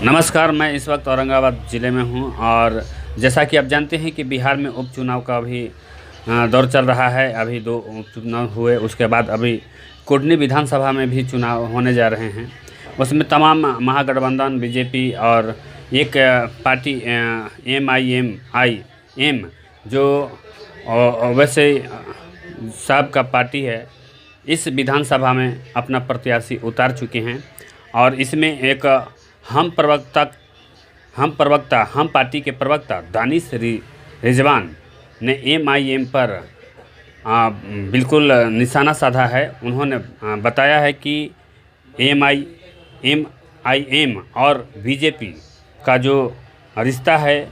नमस्कार, मैं इस वक्त औरंगाबाद ज़िले में हूं और जैसा कि आप जानते हैं कि बिहार में उपचुनाव का अभी दौर चल रहा है। अभी 2 उपचुनाव हुए, उसके बाद अभी कुढ़नी विधानसभा में भी चुनाव होने जा रहे हैं। उसमें तमाम महागठबंधन बीजेपी और एक पार्टी एम जो वैसे साहब का पार्टी है, इस विधानसभा में अपना प्रत्याशी उतार चुके हैं। और इसमें एक हम पार्टी के प्रवक्ता दानिश रिजवान ने MIM पर बिल्कुल निशाना साधा है। उन्होंने बताया है कि MIM और बीजेपी का जो रिश्ता है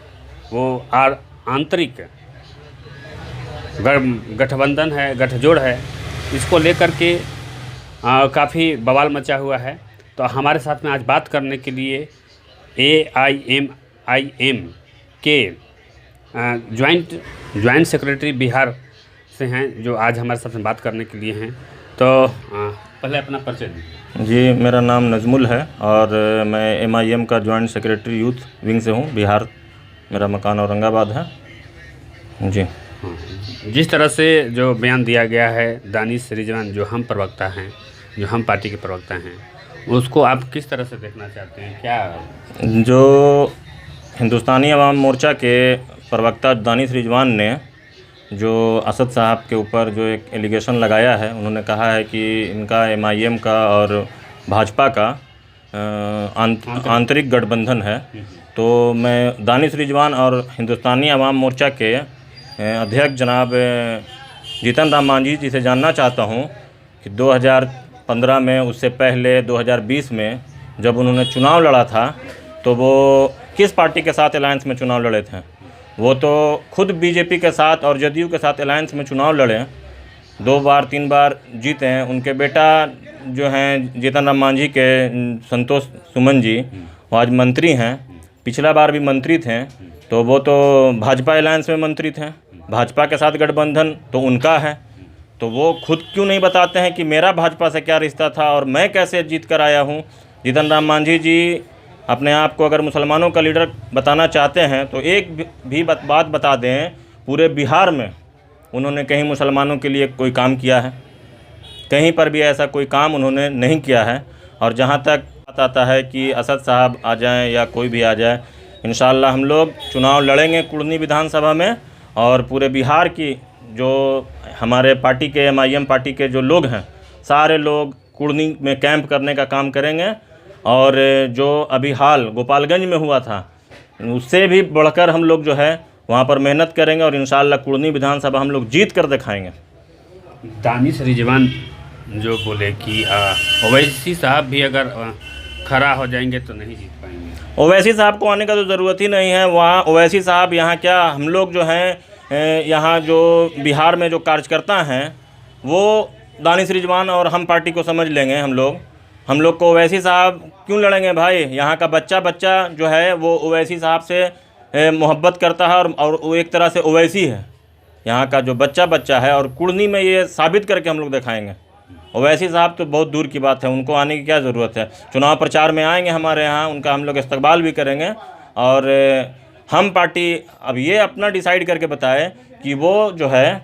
वो आंतरिक गठबंधन है, गठजोड़ है। इसको लेकर के काफ़ी बवाल मचा हुआ है। तो हमारे साथ में आज बात करने के लिए AIMIM के ज्वाइंट सेक्रेटरी बिहार से हैं, जो आज हमारे साथ में बात करने के लिए हैं। तो पहले अपना परिचय दीजिए। जी, मेरा नाम नजमुल है और मैं MIM का ज्वाइंट सेक्रेटरी यूथ विंग से हूँ। बिहार मेरा मकान औरंगाबाद है जी। जिस तरह से जो बयान दिया गया है दानिश रिजवान, जो हम प्रवक्ता हैं, जो हम पार्टी के प्रवक्ता हैं, उसको आप किस तरह से देखना चाहते हैं? क्या जो हिंदुस्तानी अवाम मोर्चा के प्रवक्ता दानिश रिजवान ने जो असद साहब के ऊपर जो एक एलिगेशन लगाया है, उन्होंने कहा है कि इनका MIM का और भाजपा का आंतरिक गठबंधन है। तो मैं दानिश रिजवान और हिंदुस्तानी अवाम मोर्चा के अध्यक्ष जनाब जीतन राम मांझी जी से जानना चाहता हूं कि 2015 में, उससे पहले 2020 में जब उन्होंने चुनाव लड़ा था तो वो किस पार्टी के साथ अलायंस में चुनाव लड़े थे? वो तो खुद बीजेपी के साथ और जदयू के साथ अलायंस में चुनाव लड़े, 2 बार 3 बार जीते हैं। उनके बेटा जो हैं जीतन राम मांझी के संतोष सुमन जी, वो आज मंत्री हैं, पिछला बार भी मंत्री थे। तो वो तो भाजपा अलायंस में मंत्री थे, भाजपा के साथ गठबंधन तो उनका है। तो वो खुद क्यों नहीं बताते हैं कि मेरा भाजपा से क्या रिश्ता था और मैं कैसे जीत कर आया हूँ? जीतन राम मांझी जी अपने आप को अगर मुसलमानों का लीडर बताना चाहते हैं तो एक भी बात बता दें, पूरे बिहार में उन्होंने कहीं मुसलमानों के लिए कोई काम किया है? कहीं पर भी ऐसा कोई काम उन्होंने नहीं किया है। और जहाँ तक बात आता है कि असद साहब आ जाएं या कोई भी आ जाए, इंशाअल्लाह हम लोग चुनाव लड़ेंगे कुढ़नी विधानसभा में। और पूरे बिहार की जो हमारे पार्टी के MIM पार्टी के जो लोग हैं, सारे लोग कुढ़नी में कैंप करने का काम करेंगे। और जो अभी हाल गोपालगंज में हुआ था, उससे भी बढ़कर हम लोग जो है वहाँ पर मेहनत करेंगे और इंशाअल्लाह कुढ़नी विधानसभा हम लोग जीत कर दिखाएंगे। दानिश रिजवान जो बोले कि ओवैसी साहब भी अगर खड़ा हो जाएंगे तो नहीं जीत पाएंगे। ओवैसी साहब को आने का तो ज़रूरत ही नहीं है। वहाँ ओवैसी साहब यहाँ क्या, हम लोग जो हैं यहाँ जो बिहार में जो कार्यकर्ता हैं वो दानिश रिजवान और हम पार्टी को समझ लेंगे। हम लोग को ओवैसी साहब क्यों लड़ेंगे भाई? यहाँ का बच्चा जो है वो ओवैसी साहब से मोहब्बत करता है और वो एक तरह से ओवैसी है। यहाँ का जो बच्चा है, और कुढ़नी में ये साबित करके हम लोग दिखाएंगे। ओवैसी साहब तो बहुत दूर की बात है, उनको आने की क्या ज़रूरत है? चुनाव प्रचार में आएंगे हमारे यहाँ, उनका हम लोग इस्तकबाल भी करेंगे। और हम पार्टी अब ये अपना डिसाइड करके बताए कि वो जो है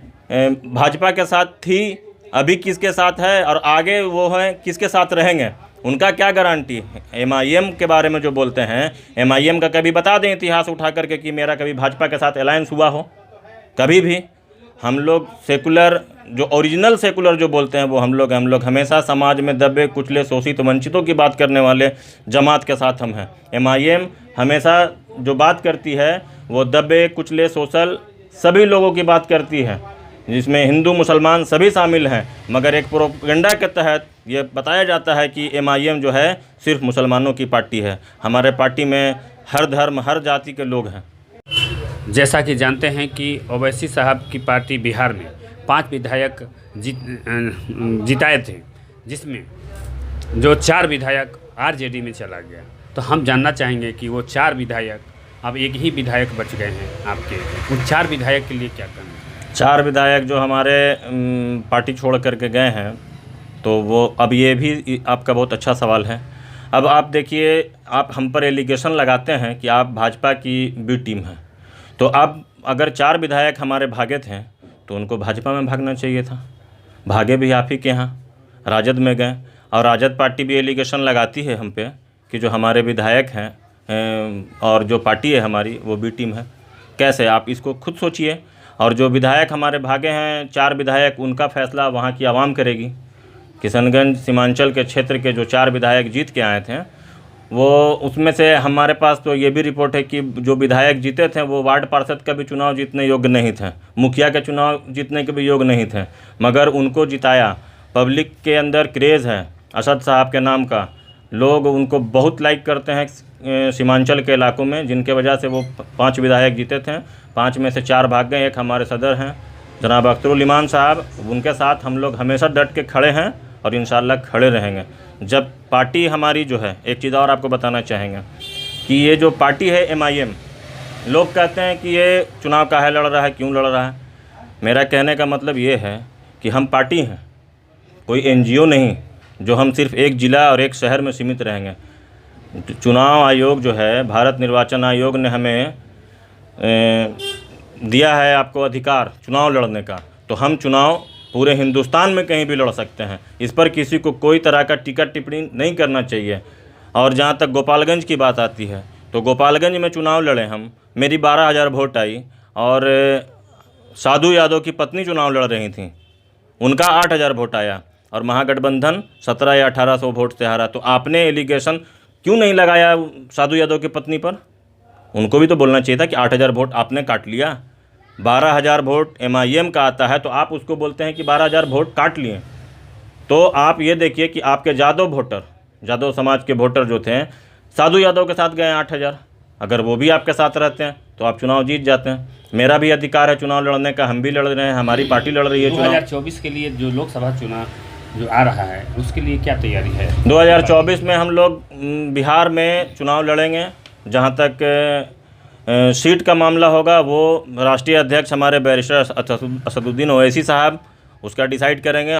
भाजपा के साथ थी, अभी किसके साथ है और आगे वो है किसके साथ रहेंगे, उनका क्या गारंटी? MIM के बारे में जो बोलते हैं, MIM का कभी बता दें इतिहास उठा करके कि मेरा कभी भाजपा के साथ अलायंस हुआ हो? कभी भी। हम लोग सेकुलर, जो ओरिजिनल सेकुलर जो बोलते हैं वो हम लोग हमेशा समाज में दबे कुचले शोषित वंचितों की बात करने वाले जमात के साथ हम हैं। MIM हमेशा जो बात करती है वो दबे कुचले सोशल सभी लोगों की बात करती है, जिसमें हिंदू मुसलमान सभी शामिल हैं। मगर एक प्रोपेगेंडा के तहत ये बताया जाता है कि MIM जो है सिर्फ मुसलमानों की पार्टी है। हमारे पार्टी में हर धर्म हर जाति के लोग हैं। जैसा कि जानते हैं कि ओवैसी साहब की पार्टी बिहार में 5 विधायक जिताए थे, जिसमें जो 4 विधायक RJD में चला गया। तो हम जानना चाहेंगे कि वो 4 विधायक, अब एक ही विधायक बच गए हैं आपके, उन 4 विधायक के लिए क्या करना है? 4 विधायक जो हमारे पार्टी छोड़ करके गए हैं, तो वो अब ये भी आपका बहुत अच्छा सवाल है। अब आप देखिए, आप हम पर एलिगेशन लगाते हैं कि आप भाजपा की बी टीम हैं, तो अब अगर 4 विधायक हमारे भागे थे तो उनको भाजपा में भागना चाहिए था। भागे भी आप ही के यहाँ, राजद में गए, और राजद पार्टी भी एलिगेशन लगाती है हम पे कि जो हमारे विधायक हैं और जो पार्टी है हमारी वो बी टीम है। कैसे, आप इसको खुद सोचिए। और जो विधायक हमारे भागे हैं 4 विधायक, उनका फैसला वहाँ की आवाम करेगी। किशनगंज सीमांचल के क्षेत्र के जो 4 विधायक जीत के आए थे, वो उसमें से हमारे पास तो ये भी रिपोर्ट है कि जो विधायक जीते थे वो वार्ड पार्षद का भी चुनाव जीतने योग्य नहीं थे, मुखिया के चुनाव जीतने के भी योग्य नहीं थे, मगर उनको जिताया। पब्लिक के अंदर क्रेज़ है असद साहब के नाम का, लोग उनको बहुत लाइक करते हैं सीमांचल के इलाकों में, जिनके वजह से वो 5 विधायक जीते थे। 5 में से 4 भाग गए। एक हमारे सदर हैं जनाब अख्तरुल ईमान साहब, उनके साथ हम लोग हमेशा डट के खड़े हैं और इंशाल्लाह खड़े रहेंगे। जब पार्टी हमारी जो है, एक चीज़ और आपको बताना चाहेंगे कि ये जो पार्टी है MIM, लोग कहते हैं कि ये चुनाव काहे लड़ रहा है, क्यों लड़ रहा है। मेरा कहने का मतलब ये है कि हम पार्टी हैं, कोई NGO नहीं जो हम सिर्फ एक ज़िला और एक शहर में सीमित रहेंगे। चुनाव आयोग जो है, भारत निर्वाचन आयोग ने हमें दिया है आपको अधिकार चुनाव लड़ने का, तो हम चुनाव पूरे हिंदुस्तान में कहीं भी लड़ सकते हैं। इस पर किसी को कोई तरह का टिकट टिप्पणी नहीं करना चाहिए। और जहाँ तक गोपालगंज की बात आती है, तो गोपालगंज में चुनाव लड़े हम, मेरी 12,000 वोट आई, और साधु यादव की पत्नी चुनाव लड़ रही थी, उनका 8,000 वोट आया, और महागठबंधन 17 या 1800 वोट से हारा। तो आपने एलिगेशन क्यों नहीं लगाया साधु यादव की पत्नी पर? उनको भी तो बोलना चाहिए था कि 8,000 वोट आपने काट लिया। 12,000 वोट MIM का आता है, तो आप उसको बोलते हैं कि 12,000 वोट काट लिए। तो आप ये देखिए कि आपके यादव समाज के वोटर जो थे, साधु यादव के साथ गए 8,000। अगर वो भी आपके साथ रहते हैं तो आप चुनाव जीत जाते हैं। मेरा भी अधिकार है चुनाव लड़ने का, हम भी लड़ रहे हैं, हमारी पार्टी लड़ रही है चुनाव। 2024 के लिए जो लोकसभा चुनाव जो आ रहा है, उसके लिए क्या तैयारी है? 2024 में हम लोग बिहार में चुनाव लड़ेंगे। जहाँ तक सीट का मामला होगा, वो राष्ट्रीय अध्यक्ष हमारे बैरिस्टर असदुद्दीन ओवैसी साहब उसका डिसाइड करेंगे।